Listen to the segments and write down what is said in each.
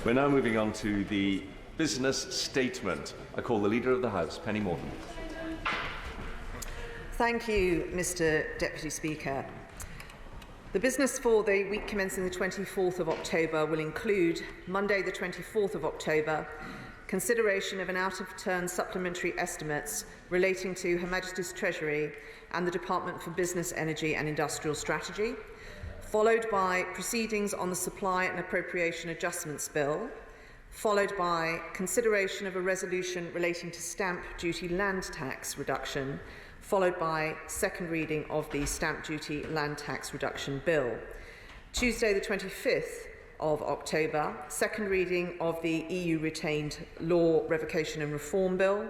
We're now moving on to the business statement. I call the Leader of the House, Penny Mordaunts. Thank you, Mr Deputy Speaker. The business for the week commencing the 24th of October will include Monday the 24th of October, consideration of an out-of-turn supplementary estimates relating to Her Majesty's Treasury and the Department for Business, Energy and Industrial Strategy, followed by proceedings on the Supply and Appropriation Adjustments Bill, followed by consideration of a resolution relating to stamp duty land tax reduction, followed by second reading of the Stamp Duty Land Tax Reduction Bill. Tuesday the 25th of October, second reading of the EU Retained Law Revocation and Reform Bill.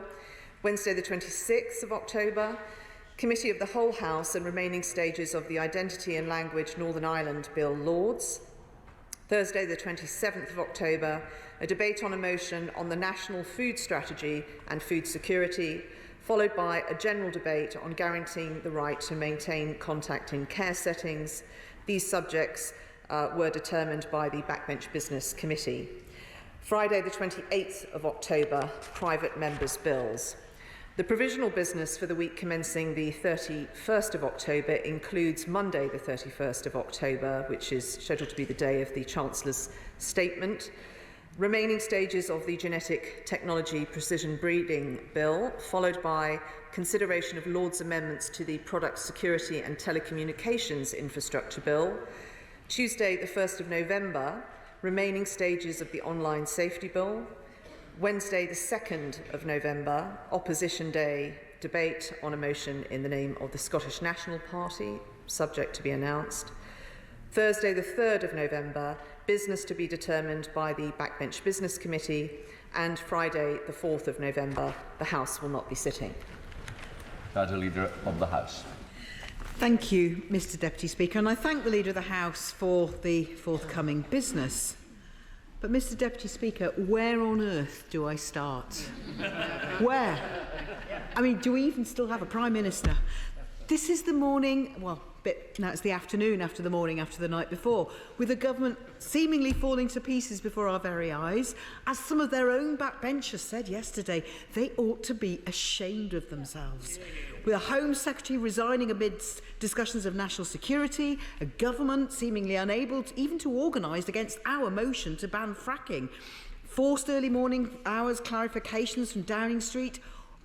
Wednesday the 26th of October, Committee of the Whole House and remaining stages of the Identity and Language Northern Ireland Bill Lords. Thursday the 27th of October, a debate on a motion on the National Food Strategy and food security, followed by a general debate on guaranteeing the right to maintain contact in care settings. These subjects were determined by the Backbench Business Committee. Friday the 28th of October, private members' bills. The provisional business for the week commencing the 31st of October includes Monday the 31st of October, which is scheduled to be the day of the Chancellor's statement, remaining stages of the Genetic Technology Precision Breeding Bill, followed by consideration of Lord's amendments to the Product Security and Telecommunications Infrastructure Bill. Tuesday, the 1st of November, remaining stages of the Online Safety Bill. Wednesday, the 2nd of November, Opposition Day, debate on a motion in the name of the Scottish National Party, subject to be announced. Thursday, the 3rd of November, business to be determined by the Backbench Business Committee, and Friday, the 4th of November, the House will not be sitting. Madam Leader of the House. Thank you, Mr Deputy Speaker, and I thank the Leader of the House for the forthcoming business. But, Mr Deputy Speaker, where on earth do I start? Where? I mean, do we even still have a Prime Minister? This is the morning, well, now it's the afternoon after the morning after the night before, with the government seemingly falling to pieces before our very eyes. As some of their own backbenchers said yesterday, they ought to be ashamed of themselves. With a Home Secretary resigning amidst discussions of national security, a government seemingly unable even to organise against our motion to ban fracking, forced early morning hours clarifications from Downing Street,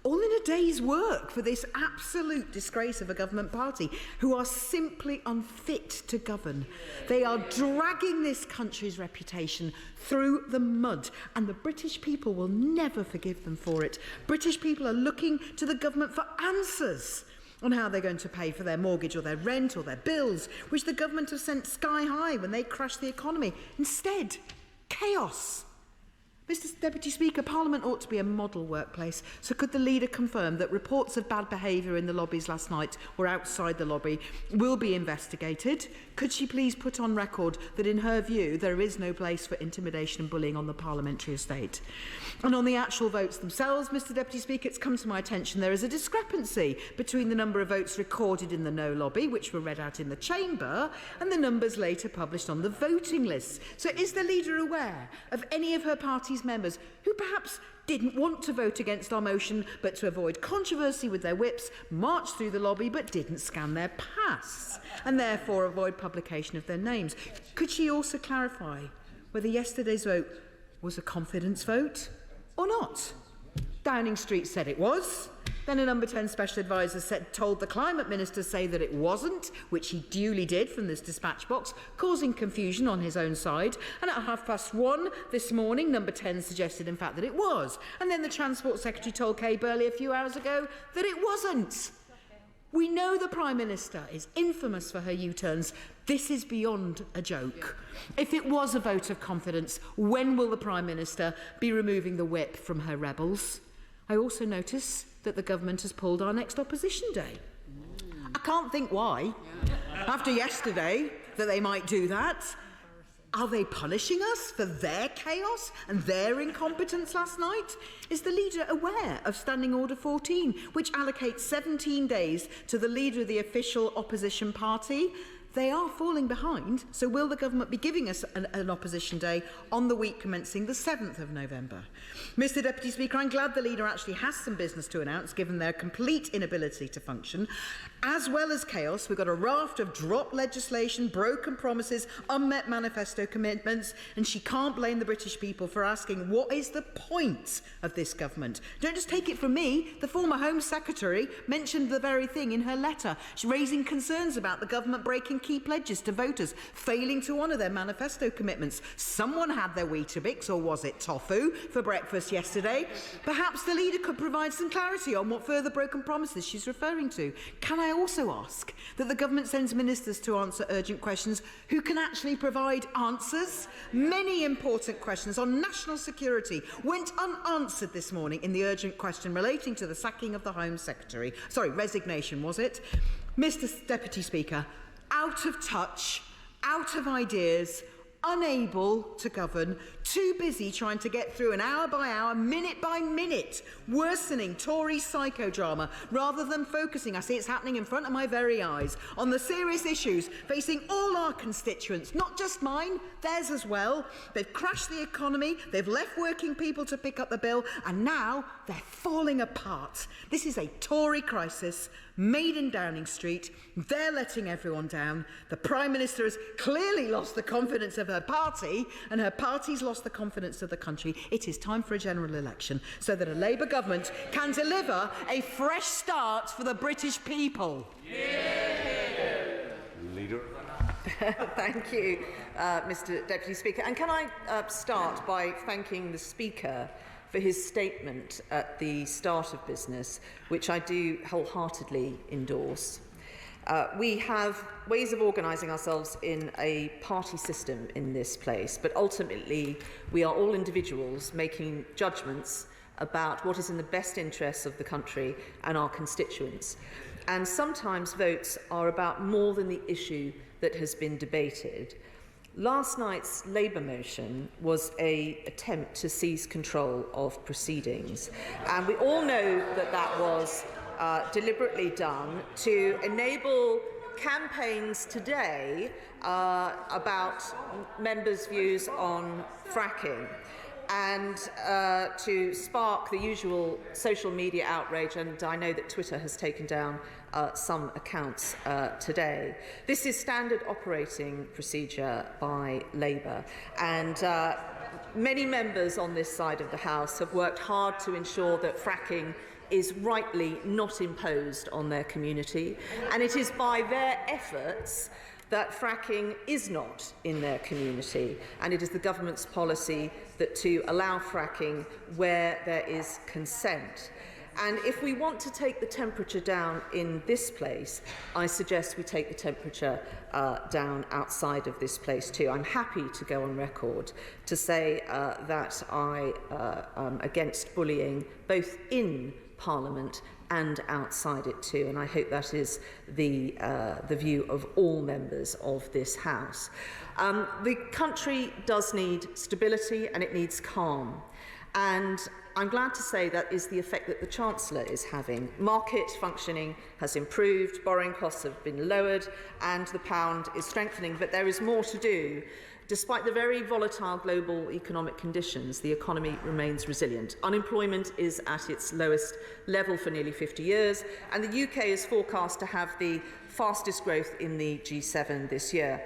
all in a day's work for this absolute disgrace of a government party who are simply unfit to govern. They are dragging this country's reputation through the mud, and the British people will never forgive them for it. British people are looking to the government for answers on how they're going to pay for their mortgage or their rent or their bills, which the government have sent sky high when they crashed the economy. Instead, chaos. Mr Deputy Speaker, Parliament ought to be a model workplace, so could the Leader confirm that reports of bad behaviour in the lobbies last night or outside the lobby will be investigated? Could she please put on record that in her view there is no place for intimidation and bullying on the parliamentary estate? And on the actual votes themselves, Mr Deputy Speaker, it's come to my attention there is a discrepancy between the number of votes recorded in the no lobby, which were read out in the chamber, and the numbers later published on the voting lists. So is the Leader aware of any of her party's members who perhaps didn't want to vote against our motion but to avoid controversy with their whips marched through the lobby but didn't scan their pass and therefore avoid publication of their names? Could she also clarify whether yesterday's vote was a confidence vote or not? Downing Street said it was. Then a number 10 special advisor told the Climate Minister say that it wasn't, which he duly did from this dispatch box, causing confusion on his own side. And at 1:30 this morning, number 10 suggested in fact that it was. And then the Transport Secretary told Kay Burley a few hours ago that it wasn't. We know the Prime Minister is infamous for her U-turns. This is beyond a joke. If it was a vote of confidence, when will the Prime Minister be removing the whip from her rebels? I also notice that the government has pulled our next opposition day. I can't think why. After yesterday, that they might do that. Are they punishing us for their chaos and their incompetence last night? Is the Leader aware of Standing Order 14, which allocates 17 days to the Leader of the official opposition party? They are falling behind, so will the government be giving us an opposition day on the week commencing the 7th of November? Mr Deputy Speaker, I'm glad the leader actually has some business to announce, given their complete inability to function. As well as chaos, we've got a raft of dropped legislation, broken promises, unmet manifesto commitments, and she can't blame the British people for asking what is the point of this government. Don't just take it from me, the former Home Secretary mentioned the very thing in her letter. She's raising concerns about the government breaking key pledges to voters, failing to honour their manifesto commitments. Someone had their Weetabix, or was it tofu, for breakfast yesterday. Perhaps the leader could provide some clarity on what further broken promises she's referring to. Can I also ask that the government sends ministers to answer urgent questions who can actually provide answers? Many important questions on national security went unanswered this morning in the urgent question relating to the sacking of the Home Secretary. Sorry, resignation, was it? Mr Deputy Speaker, out of touch, out of ideas, unable to govern, too busy trying to get through an hour by hour, minute by minute, worsening Tory psychodrama, rather than focusing, I see it's happening in front of my very eyes, on the serious issues facing all our constituents, not just mine, theirs as well. They've crashed the economy, they've left working people to pick up the bill, and now they're falling apart. This is a Tory crisis made in Downing Street. They're letting everyone down. The Prime Minister has clearly lost the confidence of her party, and her party's lost the confidence of the country. It is time for a general election so that a Labour government can deliver a fresh start for the British people. Leader. Thank you, Mr Deputy Speaker. And can I start by thanking the Speaker for his statement at the start of business, which I do wholeheartedly endorse. We have ways of organising ourselves in a party system in this place, but ultimately we are all individuals making judgments about what is in the best interests of the country and our constituents. And sometimes votes are about more than the issue that has been debated. Last night's Labour motion was an attempt to seize control of proceedings, and we all know that that was deliberately done to enable campaigns today about members' views on fracking, and to spark the usual social media outrage, and I know that Twitter has taken down some accounts today. This is standard operating procedure by Labour, and many members on this side of the House have worked hard to ensure that fracking is rightly not imposed on their community, and it is by their efforts that fracking is not in their community, and it is the government's policy that to allow fracking where there is consent. And if we want to take the temperature down in this place, I suggest we take the temperature down outside of this place too. I'm happy to go on record to say that I am against bullying both in Parliament and outside it too, and I hope that is the view of all members of this House. The country does need stability and it needs calm, and I'm glad to say that is the effect that the Chancellor is having. Market functioning has improved, borrowing costs have been lowered, and the pound is strengthening, but there is more to do. Despite the very volatile global economic conditions, the economy remains resilient. Unemployment is at its lowest level for nearly 50 years, and the UK is forecast to have the fastest growth in the G7 this year.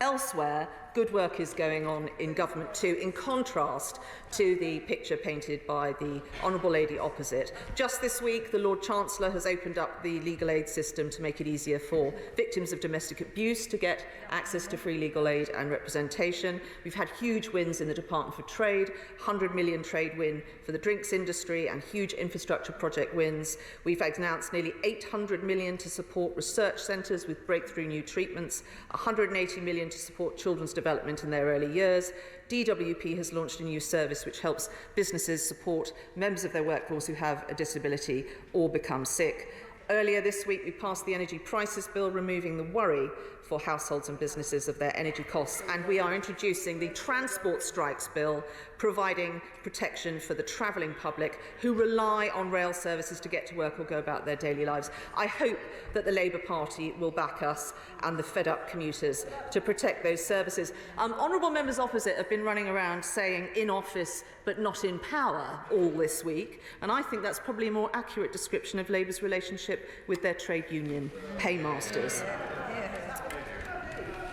Elsewhere, good work is going on in government too, in contrast to the picture painted by the Honourable Lady opposite. Just this week, the Lord Chancellor has opened up the legal aid system to make it easier for victims of domestic abuse to get access to free legal aid and representation. We've had huge wins in the Department for Trade, 100 million trade win for the drinks industry, and huge infrastructure project wins. We've announced nearly 800 million to support research centres with breakthrough new treatments, 180 million to support children's development in their early years. DWP has launched a new service which helps businesses support members of their workforce who have a disability or become sick. Earlier this week, we passed the Energy Prices Bill, removing the worry for households and businesses of their energy costs, and we are introducing the Transport Strikes Bill, providing protection for the travelling public who rely on rail services to get to work or go about their daily lives. I hope that the Labour Party will back us and the fed-up commuters to protect those services. Honourable members opposite have been running around saying in office but not in power all this week, and I think that's probably a more accurate description of Labour's relationship with their trade union paymasters.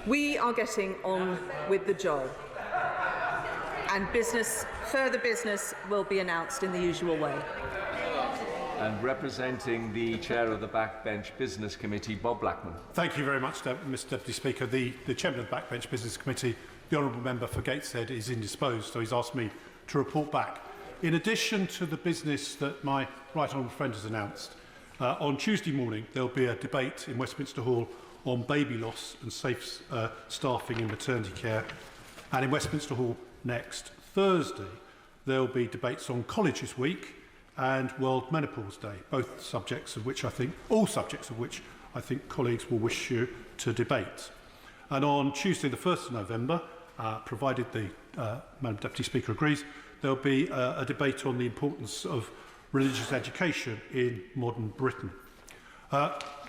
We are getting on with the job, and further business will be announced in the usual way. And representing the chair of the Backbench Business Committee, Bob Blackman. Thank you very much, Mr Deputy Speaker. The chairman of the Backbench Business Committee, the honourable member for Gateshead, is indisposed, so he's asked me to report back. In addition to the business that my right honourable friend has announced, on Tuesday morning there will be a debate in Westminster Hall on baby loss and safe staffing in maternity care, and in Westminster Hall next Thursday there will be debates on Colleges Week and World Menopause Day, all subjects of which I think colleagues will wish you to debate. And on Tuesday the 1st of November, provided the Madam Deputy Speaker agrees, there will be a debate on the importance of religious education in modern Britain.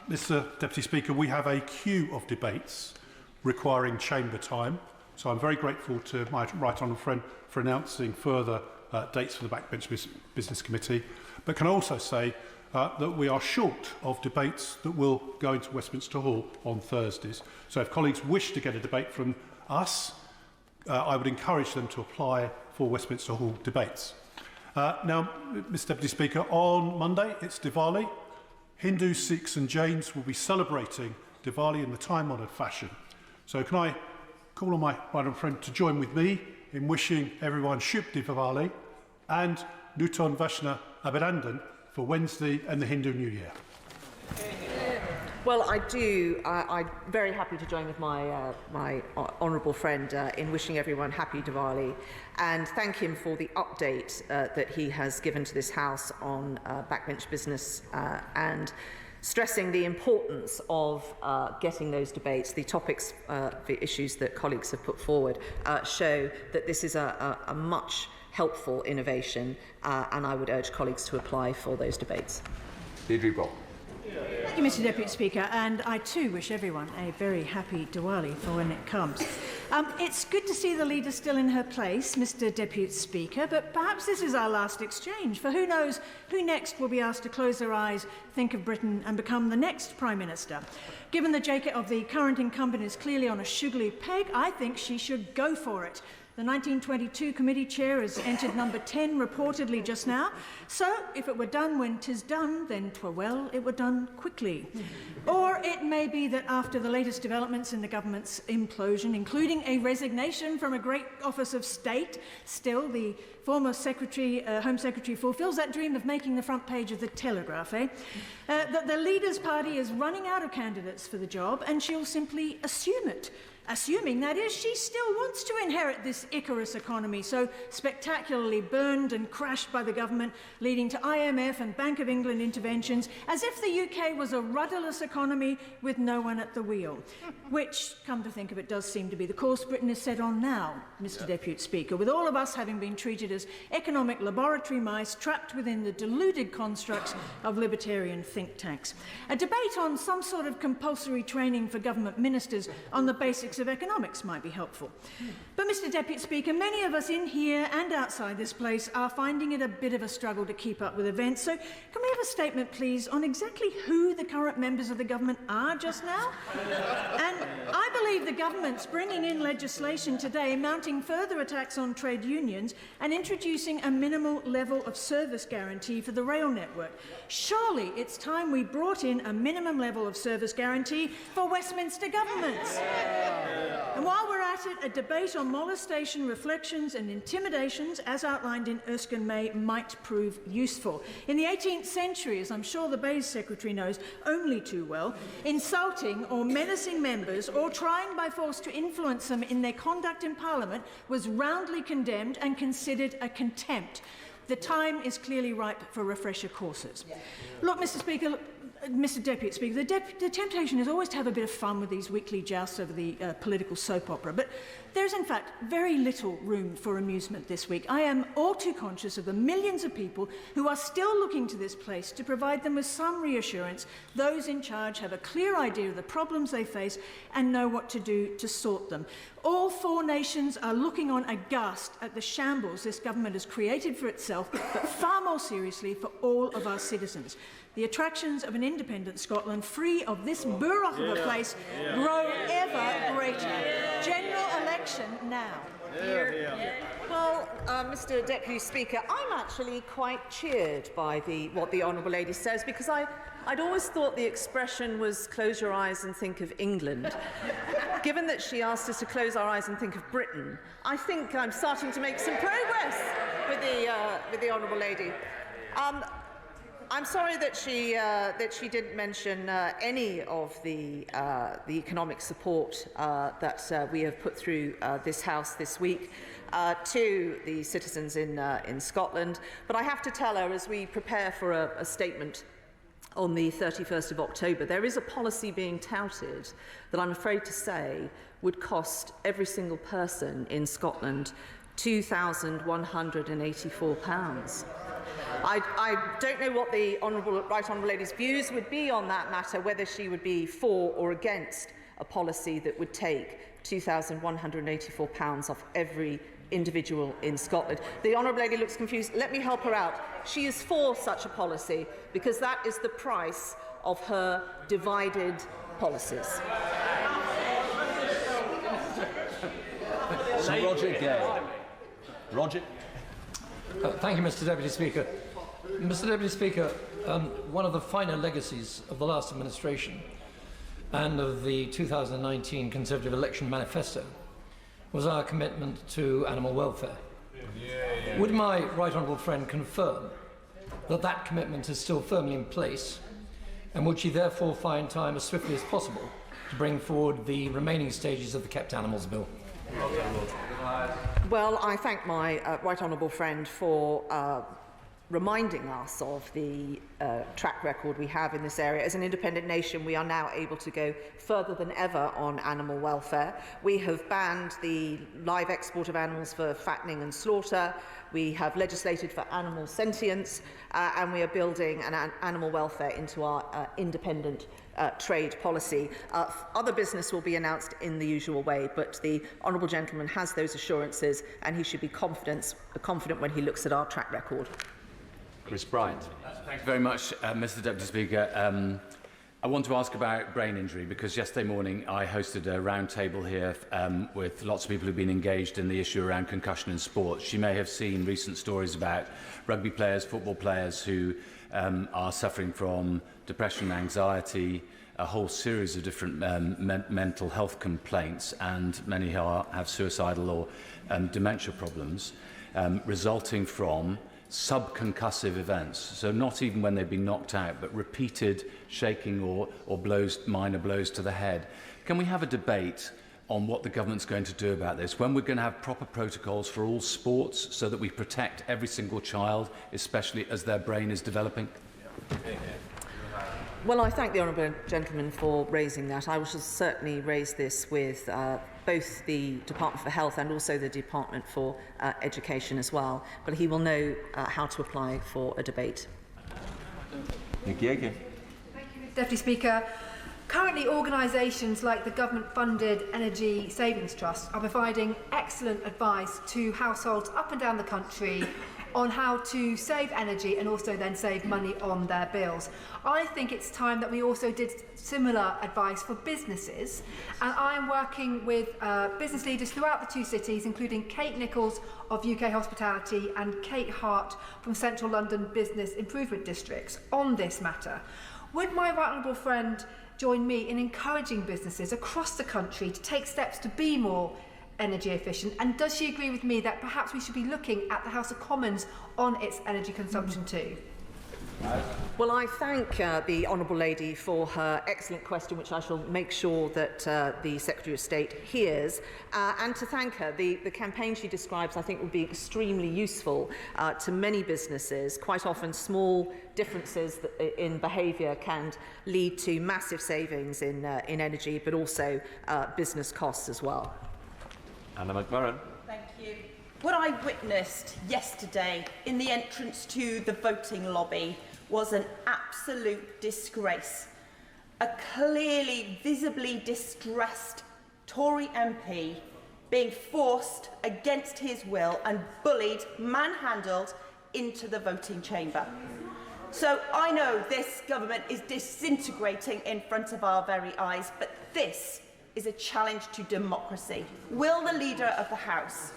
Mr Deputy Speaker, we have a queue of debates requiring chamber time, so I'm very grateful to my right honourable friend for announcing further dates for the Backbench Business Committee, but can also say that we are short of debates that will go into Westminster Hall on Thursdays. So if colleagues wish to get a debate from us, I would encourage them to apply for Westminster Hall debates. Now, Mr Deputy Speaker, on Monday it's Diwali. Hindus, Sikhs and Jains will be celebrating Diwali in the time-honoured fashion. So can I call on my right friend to join with me in wishing everyone Shubh Diwali and Nutan Vashna Abhinandan for Wednesday and the Hindu New Year. Well, I'm very happy to join with my honourable friend in wishing everyone happy Diwali and thank him for the update that he has given to this House on backbench business and stressing the importance of getting those debates. The topics, the issues that colleagues have put forward show that this is a much helpful innovation and I would urge colleagues to apply for those debates. Deirdre Brock. Thank you, Mr Deputy Speaker, and I too wish everyone a very happy Diwali for when it comes. It's good to see the leader still in her place, Mr Deputy Speaker, but perhaps this is our last exchange, for who knows who next will be asked to close their eyes, think of Britain and become the next Prime Minister. Given the jacket of the current incumbent is clearly on a sugary peg, I think she should go for it. The 1922 committee chair has entered number 10 reportedly just now. So, if it were done when 'tis done, then 'twere well it were done quickly. Or it may be that after the latest developments in the government's implosion, including a resignation from a great office of state, still the former Home Secretary fulfills that dream of making the front page of the Telegraph, that the leader's party is running out of candidates for the job and she'll simply assume it. Assuming, that is, she still wants to inherit this Icarus economy, so spectacularly burned and crashed by the government, leading to IMF and Bank of England interventions, as if the UK was a rudderless economy with no one at the wheel. Which, come to think of it, does seem to be the course Britain is set on now, Mr Deputy Speaker, with all of us having been treated as economic laboratory mice trapped within the deluded constructs of libertarian think tanks. A debate on some sort of compulsory training for government ministers on the basics of economics might be helpful. But, Mr Deputy Speaker, many of us in here and outside this place are finding it a bit of a struggle to keep up with events, so can we have a statement, please, on exactly who the current members of the government are just now? And I believe the government's bringing in legislation today mounting further attacks on trade unions and introducing a minimal level of service guarantee for the rail network. Surely it's time we brought in a minimum level of service guarantee for Westminster governments. And while we're at it, a debate on molestation, reflections and intimidations, as outlined in Erskine May, might prove useful. In the 18th century, as I'm sure the Bayes Secretary knows only too well, insulting or menacing members or trying by force to influence them in their conduct in Parliament was roundly condemned and considered a contempt. The time is clearly ripe for refresher courses. Look, Mr Speaker, Mr Deputy Speaker, the temptation is always to have a bit of fun with these weekly jousts over the political soap opera, but there's in fact very little room for amusement this week. I am all too conscious of the millions of people who are still looking to this place to provide them with some reassurance. Those in charge have a clear idea of the problems they face and know what to do to sort them. All four nations are looking on aghast at the shambles this government has created for itself, but far more seriously for all of our citizens. The attractions of an independent Scotland, free of this burrock of a place, grow ever greater. General election now. Well, Mr Deputy Speaker, I'm actually quite cheered by what the Honourable Lady says, because I'd always thought the expression was close your eyes and think of England. Given that she asked us to close our eyes and think of Britain, I think I'm starting to make some progress with the Honourable Lady. I'm sorry that she didn't mention any of the economic support that we have put through this House this week to the citizens in Scotland. But I have to tell her, as we prepare for a statement on the 31st of October, there is a policy being touted that I'm afraid to say would cost every single person in Scotland £2,184. I don't know what the Right Honourable Lady's views would be on that matter, whether she would be for or against a policy that would take £2,184 off every individual in Scotland. The Honourable Lady looks confused. Let me help her out. She is for such a policy because that is the price of her divided policies. Sir Roger Gay. Roger. Thank you, Mr Deputy Speaker. Mr Deputy Speaker, one of the finer legacies of the last administration and of the 2019 Conservative Election Manifesto was our commitment to animal welfare. Would my right honourable friend confirm that that commitment is still firmly in place, and would she therefore find time as swiftly as possible to bring forward the remaining stages of the Kept Animals Bill? Well, I thank my right honourable friend for reminding us of the track record we have in this area. As an independent nation, we are now able to go further than ever on animal welfare. We have banned the live export of animals for fattening and slaughter. We have legislated for animal sentience, and we are building an animal welfare into our independent trade policy. Other business will be announced in the usual way, but the honourable gentleman has those assurances, and he should be confident when he looks at our track record. Chris Bryant. Thank you very much, Mr Deputy Speaker. I want to ask about brain injury, because yesterday morning I hosted a round table here with lots of people who've been engaged in the issue around concussion in sports. You may have seen recent stories about rugby players, football players who are suffering from depression, anxiety, a whole series of different mental health complaints, and many have suicidal or dementia problems resulting from subconcussive events. So not even when they've been knocked out, but repeated shaking or minor blows to the head. Can we have a debate on what the government's going to do about this, when we're going to have proper protocols for all sports so that we protect every single child, especially as their brain is developing? Well, I thank the honourable gentleman for raising that. I will certainly raise this with both the Department for Health and also the Department for Education as well. But he will know how to apply for a debate. Thank you, Mr Deputy Speaker. Currently, organisations like the government-funded Energy Savings Trust are providing excellent advice to households up and down the country on how to save energy and also then save money on their bills. I think it's time that we also did similar advice for businesses, and I'm working with business leaders throughout the two cities, including Kate Nichols of UK Hospitality and Kate Hart from Central London Business Improvement Districts on this matter. Would my right honourable friend join me in encouraging businesses across the country to take steps to be more energy efficient, and does she agree with me that perhaps we should be looking at the House of Commons on its energy consumption too? Well, I thank the Honourable Lady for her excellent question, which I shall make sure that the Secretary of State hears, and to thank her. The campaign she describes, I think, will be extremely useful to many businesses. Quite often, small differences in behaviour can lead to massive savings in energy, but also business costs as well. Anna McMurran. Thank you. What I witnessed yesterday in the entrance to the voting lobby was an absolute disgrace. A clearly, visibly distressed Tory MP being forced against his will and bullied, manhandled into the voting chamber. So I know this government is disintegrating in front of our very eyes, but this is a challenge to democracy. Will the Leader of the House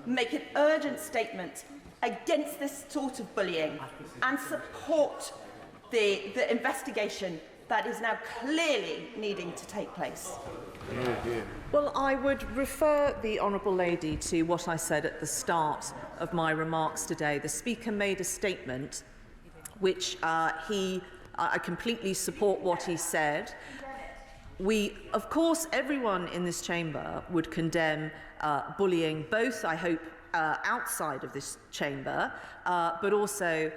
make an urgent statement against this sort of bullying and support the investigation that is now clearly needing to take place? Well, I would refer the Honourable Lady to what I said at the start of my remarks today. The Speaker made a statement which I completely support what he said. Of course, everyone in this chamber would condemn bullying, both, I hope, outside of this chamber, but also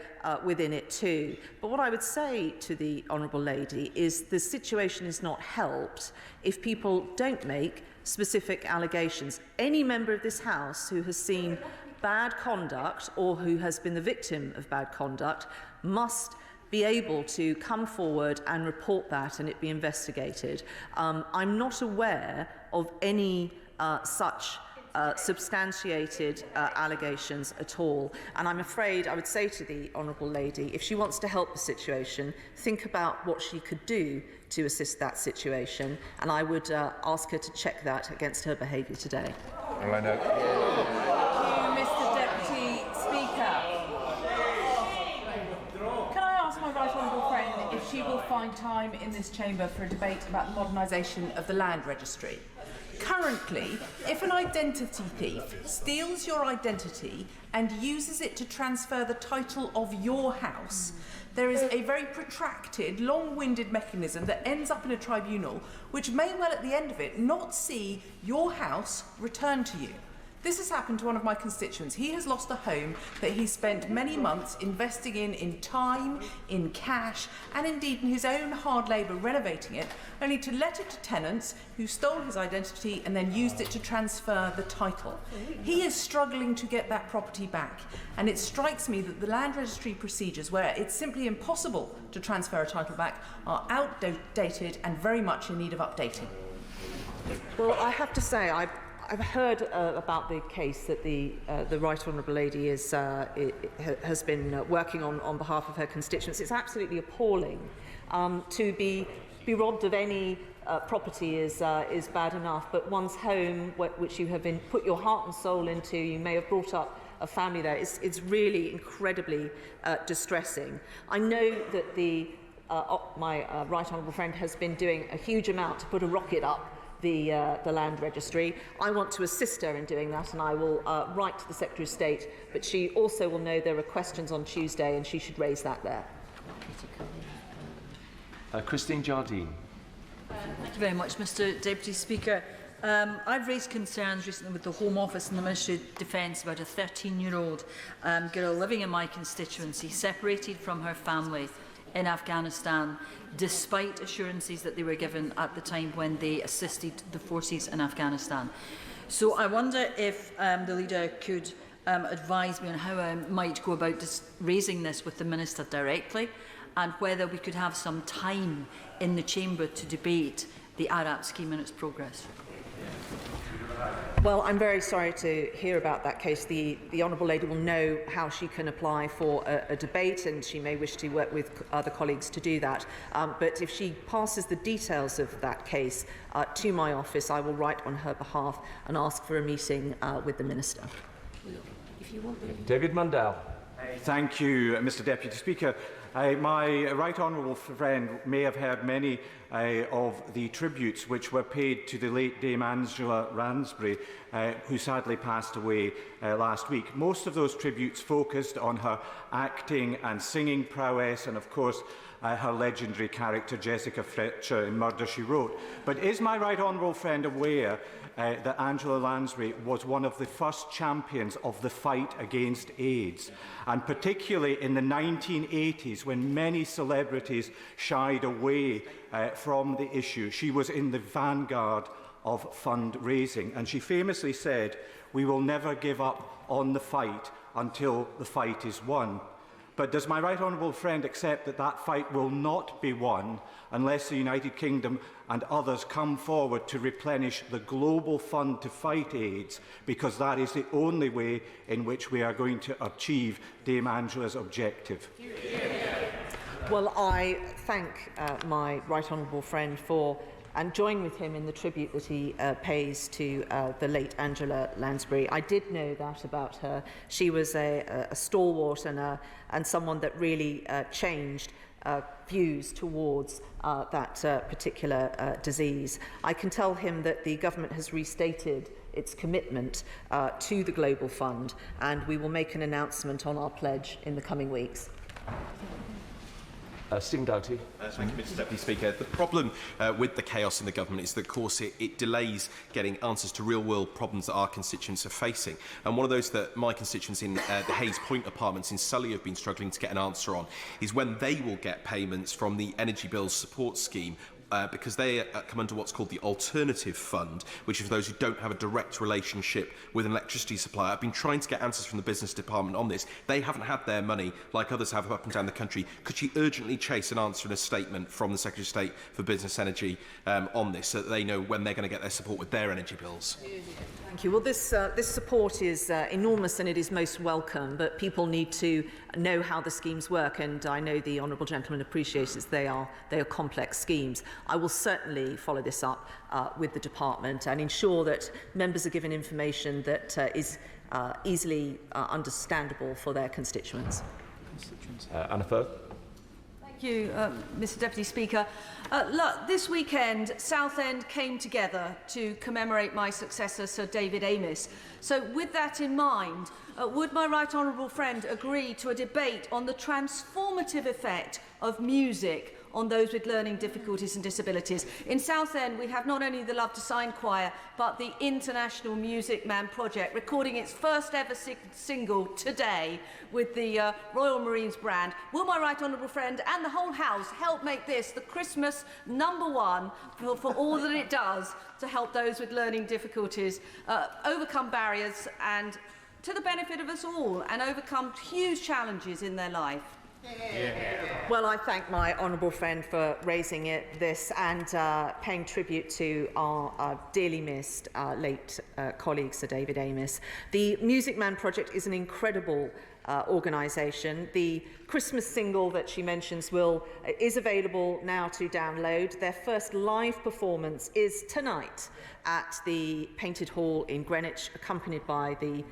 within it too. But what I would say to the Honourable Lady is the situation is not helped if people don't make specific allegations. Any member of this House who has seen bad conduct or who has been the victim of bad conduct must be able to come forward and report that and it be investigated. I'm not aware of any such substantiated allegations at all. And I'm afraid I would say to the Honourable Lady, if she wants to help the situation, think about what she could do to assist that situation. And I would ask her to check that against her behaviour today. Well, I know. Thank you, Mr. Deputy Speaker. Can I ask my right honourable friend if she will find time in this chamber for a debate about the modernisation of the land registry? Currently, if an identity thief steals your identity and uses it to transfer the title of your house, there is a very protracted, long-winded mechanism that ends up in a tribunal, which may well at the end of it not see your house returned to you. This has happened to one of my constituents. He has lost a home that he spent many months investing in time, in cash, and indeed in his own hard labour renovating it, only to let it to tenants who stole his identity and then used it to transfer the title. He is struggling to get that property back, and it strikes me that the land registry procedures, where it's simply impossible to transfer a title back, are outdated and very much in need of updating. Well, I have to say, I've heard about the case that the Right Honourable Lady has been working on behalf of her constituents. It's absolutely appalling. To be robbed of any property is bad enough, but one's home, which you have put your heart and soul into, you may have brought up a family there, it's really incredibly distressing. I know that my Right Honourable friend has been doing a huge amount to put a rocket up the land registry. I want to assist her in doing that, and I will write to the Secretary of State, but she also will know there are questions on Tuesday and she should raise that there. Christine Jardine. Thank you very much, Mr. Deputy Speaker. I've raised concerns recently with the Home Office and the Ministry of Defence about a 13-year-old girl living in my constituency, separated from her family in Afghanistan, despite assurances that they were given at the time when they assisted the forces in Afghanistan. So I wonder if the Leader could advise me on how I might go about raising this with the Minister directly, and whether we could have some time in the Chamber to debate the ARAP scheme and its progress. Well, I'm very sorry to hear about that case. The Honourable Lady will know how she can apply for a debate, and she may wish to work with other colleagues to do that. But if she passes the details of that case to my office, I will write on her behalf and ask for a meeting with the Minister. David Mundell. Thank you, Mr. Deputy Speaker. My right honourable friend may have heard many of the tributes which were paid to the late Dame Angela Ransbury who sadly passed away last week. Most of those tributes focused on her acting and singing prowess and, of course, her legendary character Jessica Fletcher in Murder, She Wrote. But is my right honourable friend aware that Angela Lansbury was one of the first champions of the fight against AIDS, and particularly in the 1980s when many celebrities shied away from the issue? She was in the vanguard of fundraising, and she famously said, "We will never give up on the fight until the fight is won." But does my right honourable friend accept that that fight will not be won unless the United Kingdom and others come forward to replenish the global fund to fight AIDS, because that is the only way in which we are going to achieve Dame Angela's objective? Well, I thank my right honourable friend for and join with him in the tribute that he pays to the late Angela Lansbury. I did know that about her. She was a stalwart and someone that really changed views towards that particular disease. I can tell him that the government has restated its commitment to the Global Fund, and we will make an announcement on our pledge in the coming weeks. Stephen Doughty. Thank you, Mr Deputy Speaker. The problem with the chaos in the government is that, of course, it delays getting answers to real-world problems that our constituents are facing. And one of those that my constituents in the Hayes Point apartments in Surrey have been struggling to get an answer on is when they will get payments from the Energy Bills Support Scheme, because they come under what's called the Alternative Fund, which is for those who don't have a direct relationship with an electricity supplier. I've been trying to get answers from the Business Department on this. They haven't had their money like others have up and down the country. Could she urgently chase an answer and a statement from the Secretary of State for Business Energy on this, so that they know when they're going to get their support with their energy bills? Thank you. Well, this support is enormous and it is most welcome, but people need to know how the schemes work, and I know the honourable gentleman appreciates they are complex schemes. I will certainly follow this up with the department and ensure that members are given information that is easily understandable for their constituents. Anna Firth. Thank you, Mr Deputy Speaker. Look, this weekend, Southend came together to commemorate my successor, Sir David Amess. So with that in mind, would my right honourable friend agree to a debate on the transformative effect of music on those with learning difficulties and disabilities? In Southend, we have not only the Love to Sign Choir, but the International Music Man Project, recording its first ever single today with the Royal Marines brand. Will my right honourable friend and the whole House help make this the Christmas #1 for all that it does to help those with learning difficulties overcome barriers and to the benefit of us all, and overcome huge challenges in their life? Well, I thank my honourable friend for raising this and paying tribute to our dearly missed late colleague, Sir David Amess. The Music Man Project is an incredible organisation. The Christmas single that she mentions is available now to download. Their first live performance is tonight at the Painted Hall in Greenwich, accompanied by the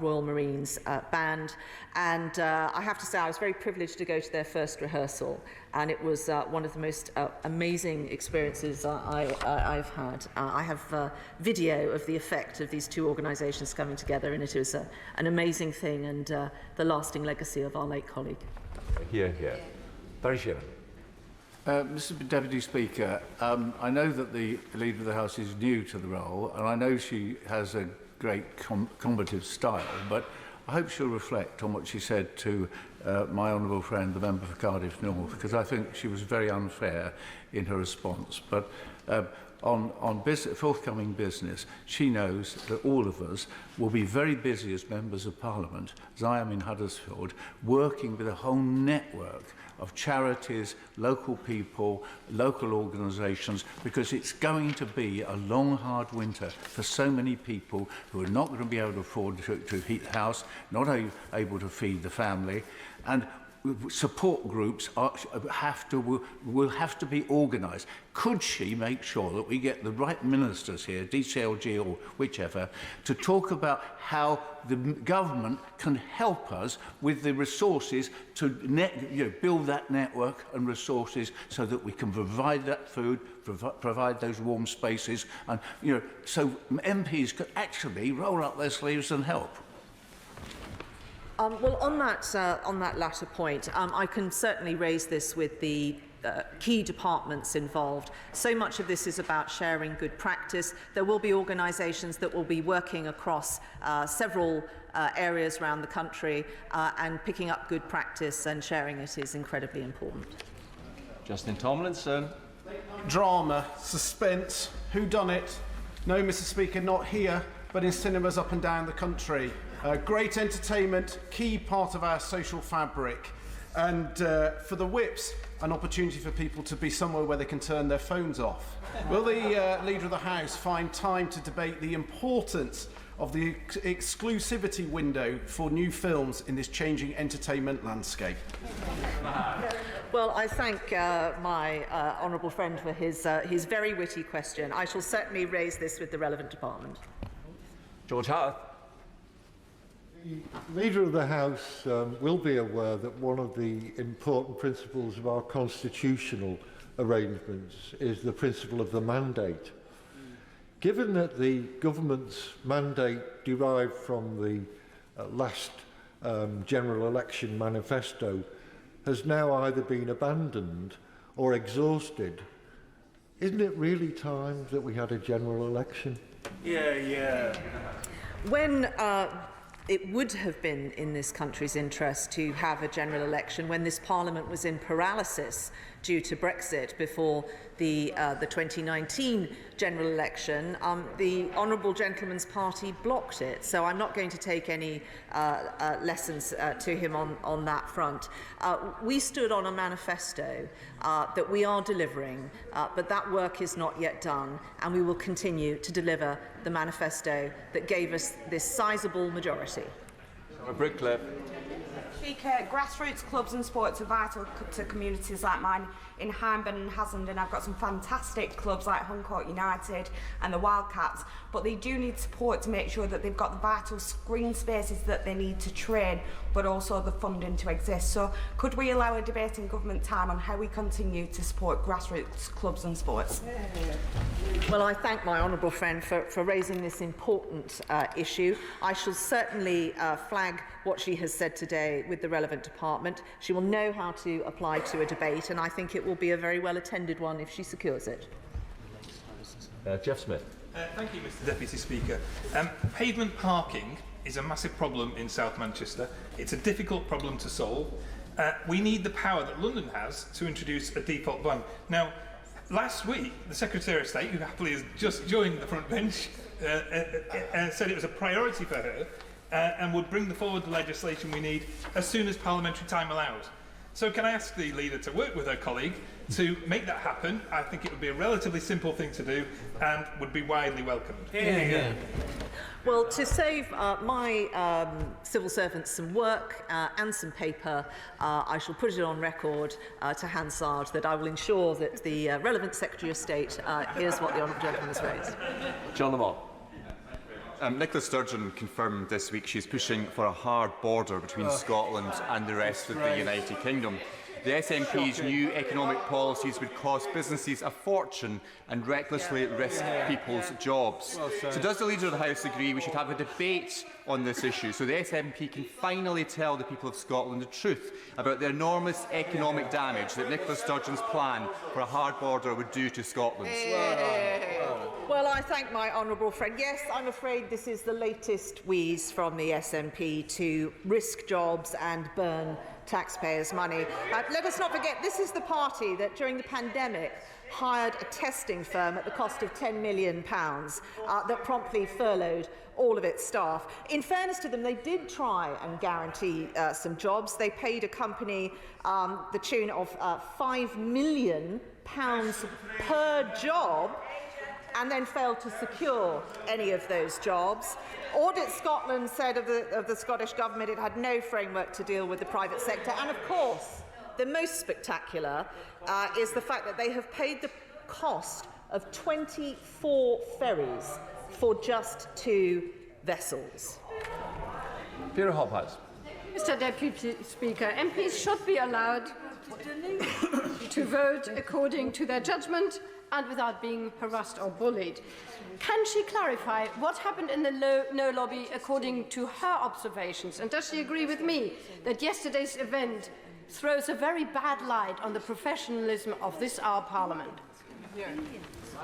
Royal Marines band. And I have to say, I was very privileged to go to their first rehearsal, and it was one of the most amazing experiences I've had. I have video of the effect of these two organisations coming together, and it was an amazing thing and the lasting legacy of our late colleague. Here. Very sure. Mr Deputy Speaker, I know that the Leader of the House is new to the role, and I know she has a great combative style, but I hope she'll reflect on what she said to my honourable friend, the member for Cardiff North, because I think she was very unfair in her response. But on forthcoming business, she knows that all of us will be very busy as members of Parliament, as I am in Huddersfield, working with a whole network of charities, local people, local organisations, because it's going to be a long, hard winter for so many people who are not going to be able to afford to heat the house, not able to feed the family. And support groups will have to be organised. Could she make sure that we get the right ministers here, DCLG or whichever, to talk about how the government can help us with the resources to build that network and resources so that we can provide that food, provide those warm spaces, and so MPs could actually roll up their sleeves and help. Well, on that latter point, I can certainly raise this with the key departments involved. So much of this is about sharing good practice. There will be organisations that will be working across several areas around the country, and picking up good practice and sharing it is incredibly important. Justin Tomlinson. Drama, suspense, whodunit. No, Mr. Speaker, not here, but in cinemas up and down the country. Great entertainment, key part of our social fabric. And for the whips, an opportunity for people to be somewhere where they can turn their phones off. Will the Leader of the House find time to debate the importance of the exclusivity window for new films in this changing entertainment landscape? Well, I thank my honourable friend for his very witty question. I shall certainly raise this with the relevant department. George Howarth. The Leader of the House will be aware that one of the important principles of our constitutional arrangements is the principle of the mandate. Given that the government's mandate derived from the last general election manifesto has now either been abandoned or exhausted, isn't it really time that we had a general election? Yeah. When it would have been in this country's interest to have a general election when this Parliament was in paralysis due to Brexit before the 2019 general election, the Honourable Gentleman's Party blocked it. So I'm not going to take any lessons to him on that front. We stood on a manifesto that we are delivering, but that work is not yet done, and we will continue to deliver the manifesto that gave us this sizable majority. Brickcliffe. Speaker, grassroots clubs and sports are vital to communities like mine in Hyndburn and Hassenden. I've got some fantastic clubs like Huncourt United and the Wildcats, but they do need support to make sure that they've got the vital screen spaces that they need to train, but also the funding to exist. So could we allow a debate in government time on how we continue to support grassroots clubs and sports? Well, I thank my honourable friend for raising this important issue. I shall certainly flag what she has said today with the relevant department. She will know how to apply to a debate, and I think it will be a very well attended one if she secures it. Jeff Smith. Thank you, Mr. Deputy Speaker. Pavement parking is a massive problem in South Manchester. It's a difficult problem to solve. We need the power that London has to introduce a default ban. Now, last week, the Secretary of State, who happily has just joined the front bench, said it was a priority for her and would bring forward the legislation we need as soon as parliamentary time allows. So can I ask the leader to work with her colleague to make that happen? I think it would be a relatively simple thing to do and would be widely welcomed. Yeah. Well, to save my civil servants some work and some paper, I shall put it on record to Hansard that I will ensure that the relevant Secretary of State hears what the honourable gentleman has raised. John Lamont. Nicola Sturgeon confirmed this week she's pushing for a hard border between Scotland and the rest of the United Kingdom. The SNP's new economic policies would cost businesses a fortune and recklessly risk people's jobs. So does the Leader of the House agree we should have a debate on this issue so the SNP can finally tell the people of Scotland the truth about the enormous economic damage that Nicola Sturgeon's plan for a hard border would do to Scotland? Well, I thank my honourable friend. Yes, I'm afraid this is the latest wheeze from the SNP to risk jobs and burn taxpayers' money. Let us not forget, this is the party that during the pandemic hired a testing firm at the cost of £10 million that promptly furloughed all of its staff. In fairness to them, they did try and guarantee some jobs. They paid a company the tune of £5 million per job. then failed to secure any of those jobs. Audit Scotland said of the Scottish Government it had no framework to deal with the private sector. And of course, the most spectacular is the fact that they have paid the cost of 24 ferries for just 2 vessels. Peter Hobhouse. Mr Deputy Speaker, MPs should be allowed to vote according to their judgment and without being harassed or bullied. Can she clarify what happened in the No lobby according to her observations? And does she agree with me that yesterday's event throws a very bad light on the professionalism of this our Parliament?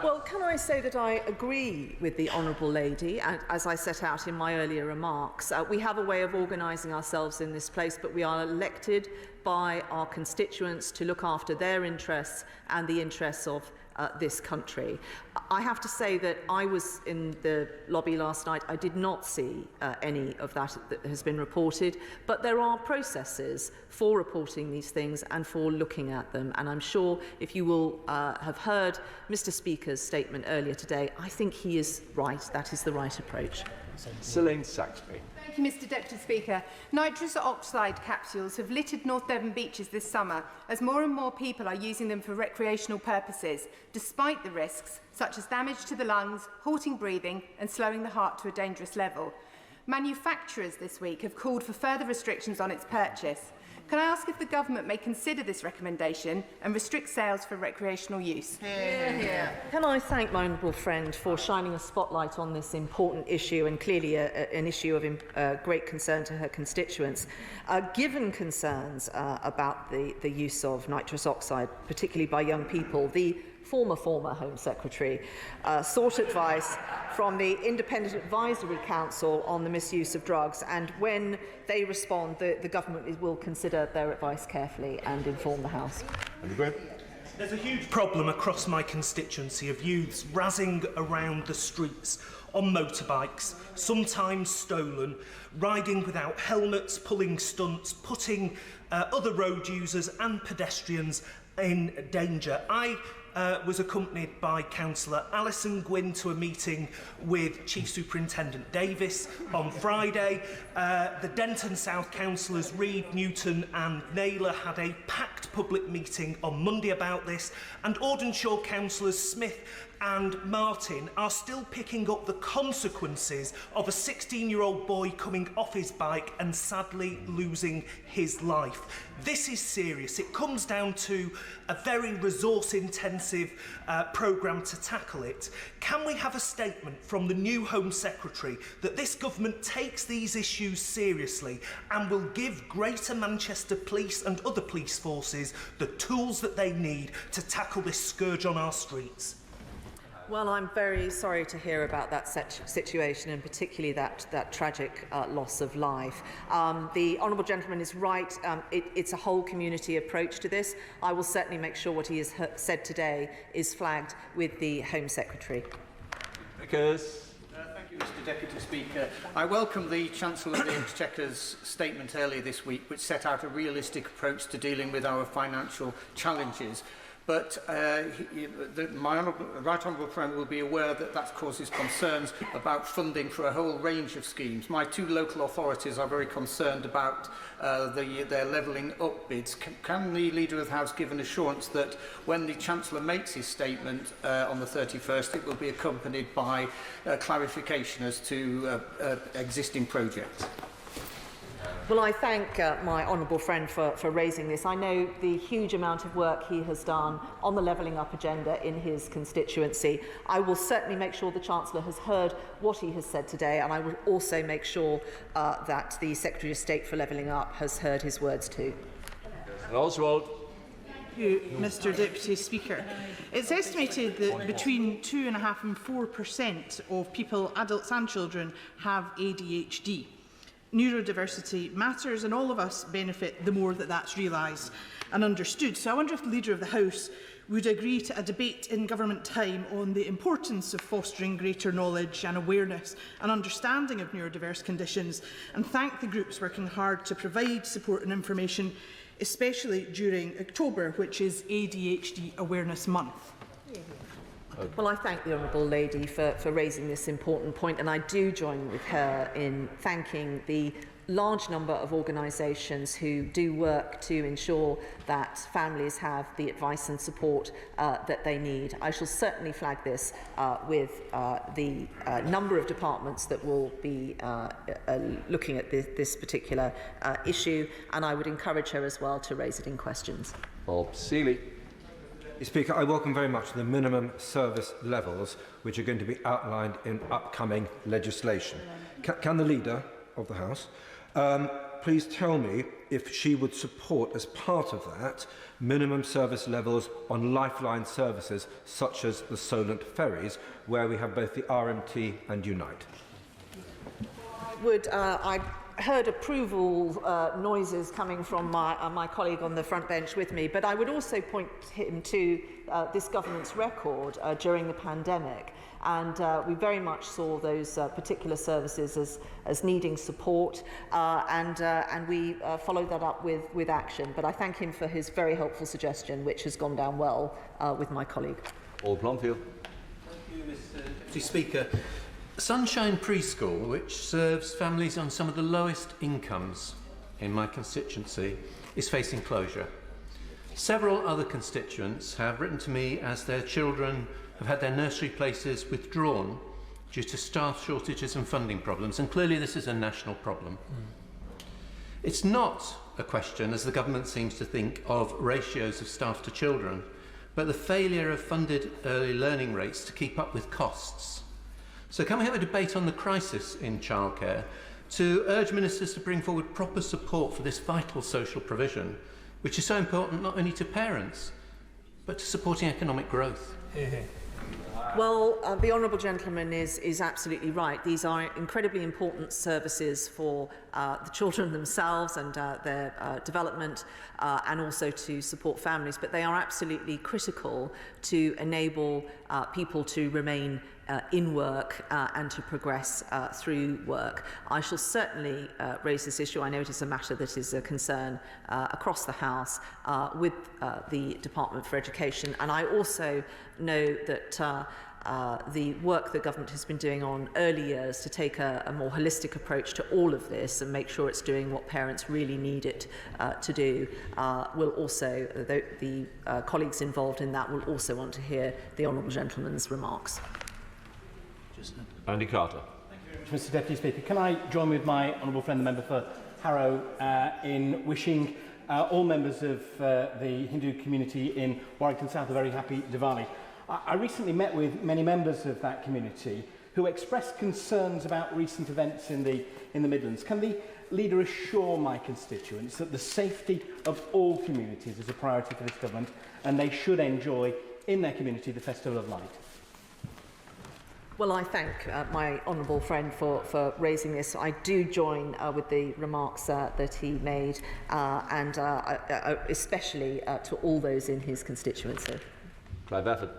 Well, can I say that I agree with the Honourable Lady, and as I set out in my earlier remarks, we have a way of organising ourselves in this place, but we are elected by our constituents to look after their interests and the interests of this country. I have to say that I was in the lobby last night. I did not see any of that has been reported, but there are processes for reporting these things and for looking at them. And I'm sure if you will have heard Mr. Speaker's statement earlier today, I think he is right. That is the right approach. Selene Saxby. Thank you, Mr Deputy Speaker. Nitrous oxide capsules have littered North Devon beaches this summer as more and more people are using them for recreational purposes, despite the risks such as damage to the lungs, halting breathing and slowing the heart to a dangerous level. Manufacturers this week have called for further restrictions on its purchase. Can I ask if the Government may consider this recommendation and restrict sales for recreational use? Can I thank my honourable friend for shining a spotlight on this important issue, and clearly an issue of great concern to her constituents. Given concerns about the use of nitrous oxide, particularly by young people, the former Home Secretary sought advice from the Independent Advisory Council on the misuse of drugs, and when they respond, the Government will consider their advice carefully and inform the House. There's a huge problem across my constituency of youths razzing around the streets on motorbikes, sometimes stolen, riding without helmets, pulling stunts, putting other road users and pedestrians in danger. I was accompanied by Councillor Alison Gwynn to a meeting with Chief Superintendent Davis on Friday. The Denton South councillors Reid, Newton and Naylor had a packed public meeting on Monday about this, and Audenshaw councillors Smith and Martin are still picking up the consequences of a 16-year-old boy coming off his bike and sadly losing his life. This is serious. It comes down to a very resource-intensive programme to tackle it. Can we have a statement from the new Home Secretary that this government takes these issues seriously and will give Greater Manchester Police and other police forces the tools that they need to tackle this scourge on our streets? Well, I'm very sorry to hear about that situation, and particularly that tragic loss of life. The Honourable Gentleman is right. It's a whole community approach to this. I will certainly make sure what he has said today is flagged with the Home Secretary. Thank you, Mr Deputy Speaker. I welcome the Chancellor of the Exchequer's statement earlier this week, which set out a realistic approach to dealing with our financial challenges. But my right honourable friend will be aware that that causes concerns about funding for a whole range of schemes. My 2 local authorities are very concerned about their levelling up bids. Can the Leader of the House give an assurance that when the Chancellor makes his statement on the 31st, it will be accompanied by clarification as to existing projects? Well, I thank my honourable friend for raising this. I know the huge amount of work he has done on the levelling up agenda in his constituency. I will certainly make sure the Chancellor has heard what he has said today, and I will also make sure that the Secretary of State for Levelling Up has heard his words too. Oswald. Thank you, Mr Deputy Speaker. It's estimated that between 2.5% and 4% of people, adults and children, have ADHD. Neurodiversity matters, and all of us benefit the more that that's realised and understood. So I wonder if the Leader of the House would agree to a debate in government time on the importance of fostering greater knowledge and awareness and understanding of neurodiverse conditions, and thank the groups working hard to provide support and information, especially during October, which is ADHD Awareness Month. Well, I thank the Honourable Lady for raising this important point, and I do join with her in thanking the large number of organisations who do work to ensure that families have the advice and support that they need. I shall certainly flag this with the number of departments that will be looking at this particular issue, and I would encourage her as well to raise it in questions. Bob Seeley. Speaker, I welcome very much the minimum service levels which are going to be outlined in upcoming legislation. Can the Leader of the House please tell me if she would support, as part of that, minimum service levels on lifeline services such as the Solent ferries, where we have both the RMT and Unite? I heard approval noises coming from my colleague on the front bench with me, but I would also point him to this government's record during the pandemic, and we very much saw those particular services as needing support, and we followed that up with action. But I thank him for his very helpful suggestion, which has gone down well with my colleague. Paul Blomfield. Thank you, Mr. Deputy Speaker. Sunshine Preschool, which serves families on some of the lowest incomes in my constituency, is facing closure. Several other constituents have written to me as their children have had their nursery places withdrawn due to staff shortages and funding problems, and clearly this is a national problem. It's not a question, as the government seems to think, of ratios of staff to children, but the failure of funded early learning rates to keep up with costs. So can we have a debate on the crisis in childcare to urge ministers to bring forward proper support for this vital social provision, which is so important not only to parents, but to supporting economic growth? Well, the Honourable Gentleman is absolutely right. These are incredibly important services for the children themselves and their development, and also to support families, but they are absolutely critical to enable people to remain in work and to progress through work. I shall certainly raise this issue. I know it is a matter that is a concern across the House with the Department for Education, and I also know that the work the government has been doing on early years to take a more holistic approach to all of this and make sure it's doing what parents really need it to do will also, the colleagues involved in that will also want to hear the Honourable Gentleman's remarks. Andy Carter. Thank you very much, Mr. Deputy Speaker. Can I join with my honourable friend, the member for Harrow, in wishing all members of the Hindu community in Warrington South a very happy Diwali. I recently met with many members of that community who expressed concerns about recent events in the Midlands. Can the Leader assure my constituents that the safety of all communities is a priority for this government and they should enjoy in their community the Festival of Light? Well, I thank my honourable friend for raising this. I do join with the remarks that he made, and especially to all those in his constituency. Clive Efford.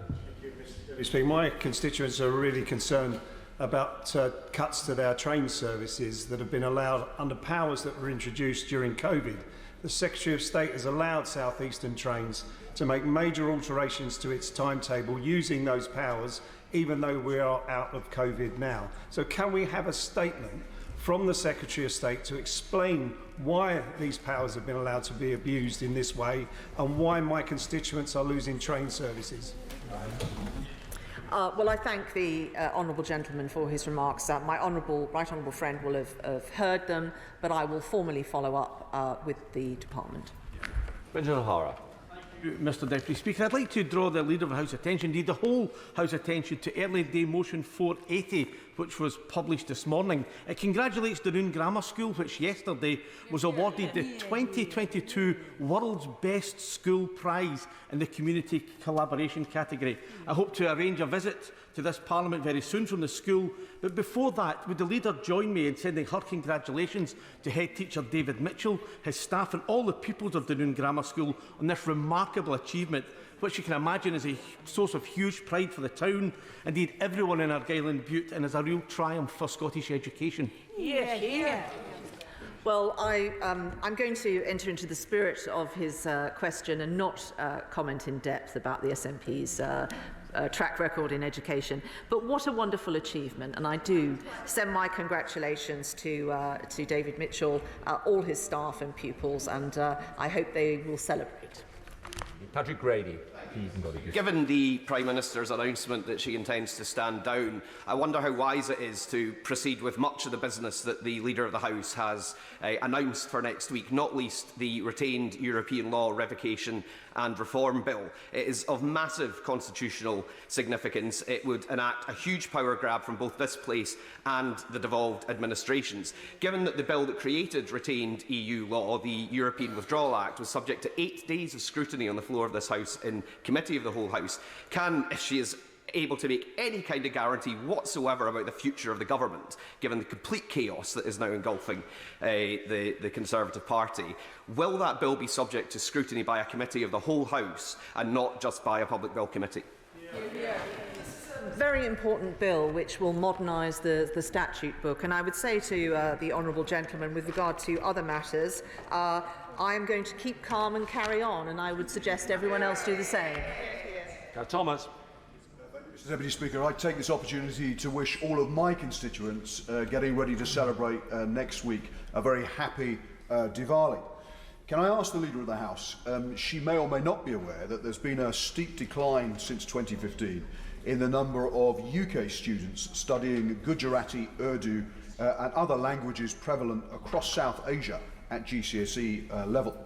My constituents are really concerned about cuts to their train services that have been allowed under powers that were introduced during COVID. The Secretary of State has allowed South Eastern Trains to make major alterations to its timetable using those powers, even though we are out of COVID now. So can we have a statement from the Secretary of State to explain why these powers have been allowed to be abused in this way and why my constituents are losing train services? Well, I thank the honourable gentleman for his remarks. My right honourable friend will have heard them, but I will formally follow up with the department. Benjamin O'Hara. Mr. Deputy Speaker, I'd like to draw the Leader of the House attention, indeed the whole House attention, to Early Day Motion 480, which was published this morning. It congratulates Dunoon Grammar School, which yesterday was awarded the 2022 World's Best School Prize in the Community Collaboration category. I hope to arrange a visit to this Parliament very soon from the school, but before that, would the Leader join me in sending her congratulations to Head Teacher David Mitchell, his staff and all the pupils of Dunoon Grammar School on this remarkable achievement, which you can imagine is a source of huge pride for the town, indeed everyone in Argyll and Bute, and is a real triumph for Scottish education. Yeah, yeah. Well, I'm going to enter into the spirit of his question and not comment in depth about the SNP's track record in education. But what a wonderful achievement, and I do send my congratulations to David Mitchell, all his staff and pupils, and I hope they will celebrate. Patrick Grady. Given the Prime Minister's announcement that she intends to stand down, I wonder how wise it is to proceed with much of the business that the Leader of the House has announced for next week, not least the retained European Law Revocation and Reform Bill. It is of massive constitutional significance. It would enact a huge power grab from both this place and the devolved administrations. Given that the bill that created retained EU law, the European Withdrawal Act, was subject to 8 days of scrutiny on the floor of this House in committee of the whole House, can, if she is able to make any kind of guarantee whatsoever about the future of the government, given the complete chaos that is now engulfing the Conservative Party, will that bill be subject to scrutiny by a committee of the whole House and not just by a public bill committee? Very important bill which will modernise the statute book, and I would say to the honourable gentleman with regard to other matters, I am going to keep calm and carry on, and I would suggest everyone else do the same. Thomas. Mr Deputy Speaker, I take this opportunity to wish all of my constituents getting ready to celebrate next week a very happy Diwali. Can I ask the Leader of the House, she may or may not be aware that there's been a steep decline since 2015 in the number of UK students studying Gujarati, Urdu and other languages prevalent across South Asia at GCSE level.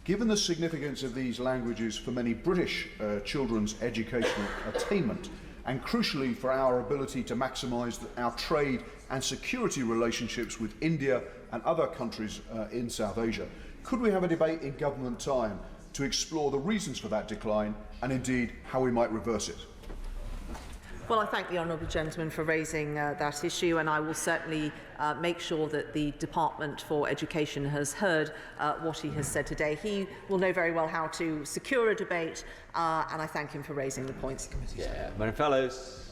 Given the significance of these languages for many British children's educational attainment, and crucially for our ability to maximise our trade and security relationships with India and other countries in South Asia, could we have a debate in government time to explore the reasons for that decline and indeed how we might reverse it? Well, I thank the honourable gentleman for raising that issue, and I will certainly make sure that the Department for Education has heard what he has said today. He will know very well how to secure a debate, and I thank him for raising the points. Madam Fellows.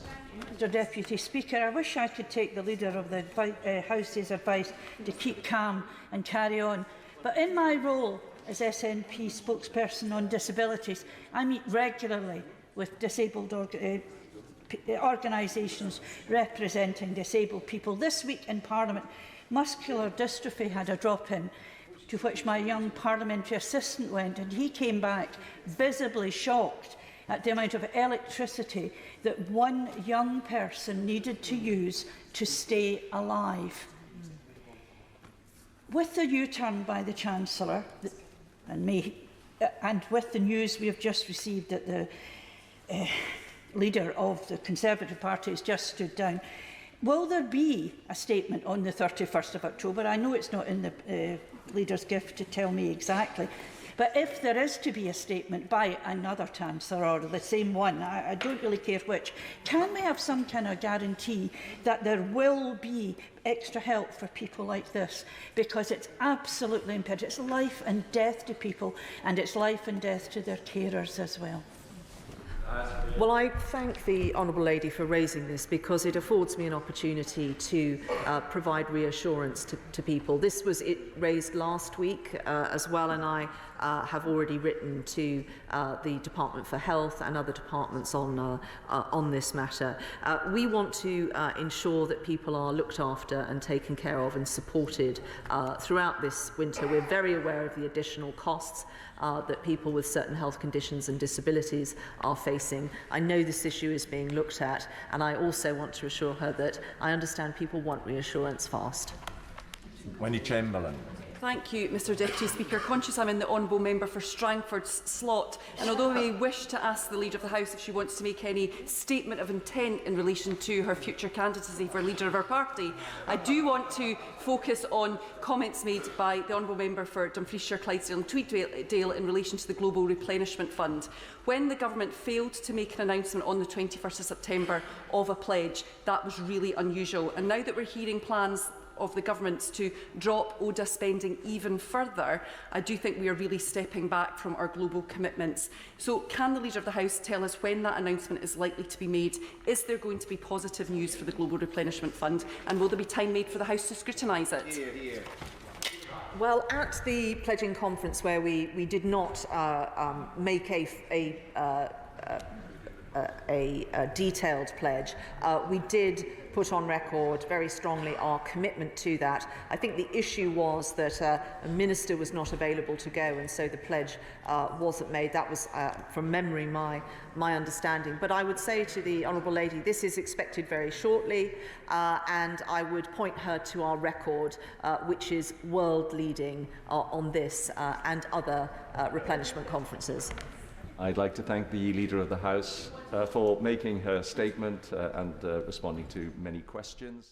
Mr Deputy Speaker, I wish I could take the Leader of the House's advice to keep calm and carry on. But in my role as SNP spokesperson on disabilities, I meet regularly with disabled organisations representing disabled people. This week in Parliament, muscular dystrophy had a drop-in, to which my young parliamentary assistant went, and he came back visibly shocked at the amount of electricity that one young person needed to use to stay alive. With the U-turn by the Chancellor, and with the news we have just received that the Leader of the Conservative Party has just stood down, will there be a statement on the 31st of October? I know it's not in the Leader's gift to tell me exactly, but if there is to be a statement by another Chancellor or the same one, I don't really care which, can we have some kind of guarantee that there will be extra help for people like this? Because it's absolutely imperative. It's life and death to people, and it's life and death to their carers as well. Well, I thank the Honourable Lady for raising this, because it affords me an opportunity to provide reassurance to people. This was raised last week as well, and I have already written to the Department for Health and other departments on this matter. We want to ensure that people are looked after and taken care of and supported throughout this winter. We're very aware of the additional costs that people with certain health conditions and disabilities are facing. I know this issue is being looked at, and I also want to assure her that I understand people want reassurance fast. Wendy Chamberlain. Thank you, Mr Deputy Speaker. Conscious I'm in the honourable member for Strangford's slot, and although I may wish to ask the Leader of the House if she wants to make any statement of intent in relation to her future candidacy for Leader of her party, I do want to focus on comments made by the honourable member for Dumfriesshire, Clydesdale and Tweeddale in relation to the Global Replenishment Fund. When the government failed to make an announcement on the 21st of September of a pledge, that was really unusual. And now that we're hearing plans of the government to drop ODA spending even further, I do think we are really stepping back from our global commitments. So can the Leader of the House tell us when that announcement is likely to be made? Is there going to be positive news for the Global Replenishment Fund, and will there be time made for the House to scrutinise it? Hear, hear. Well, at the pledging conference where we did not make a a detailed pledge. We did put on record very strongly our commitment to that. I think the issue was that a minister was not available to go, and so the pledge wasn't made. That was, from memory, my understanding. But I would say to the Honourable Lady, this is expected very shortly, and I would point her to our record, which is world-leading on this and other replenishment conferences. I'd like to thank the Leader of the House for making her statement and responding to many questions.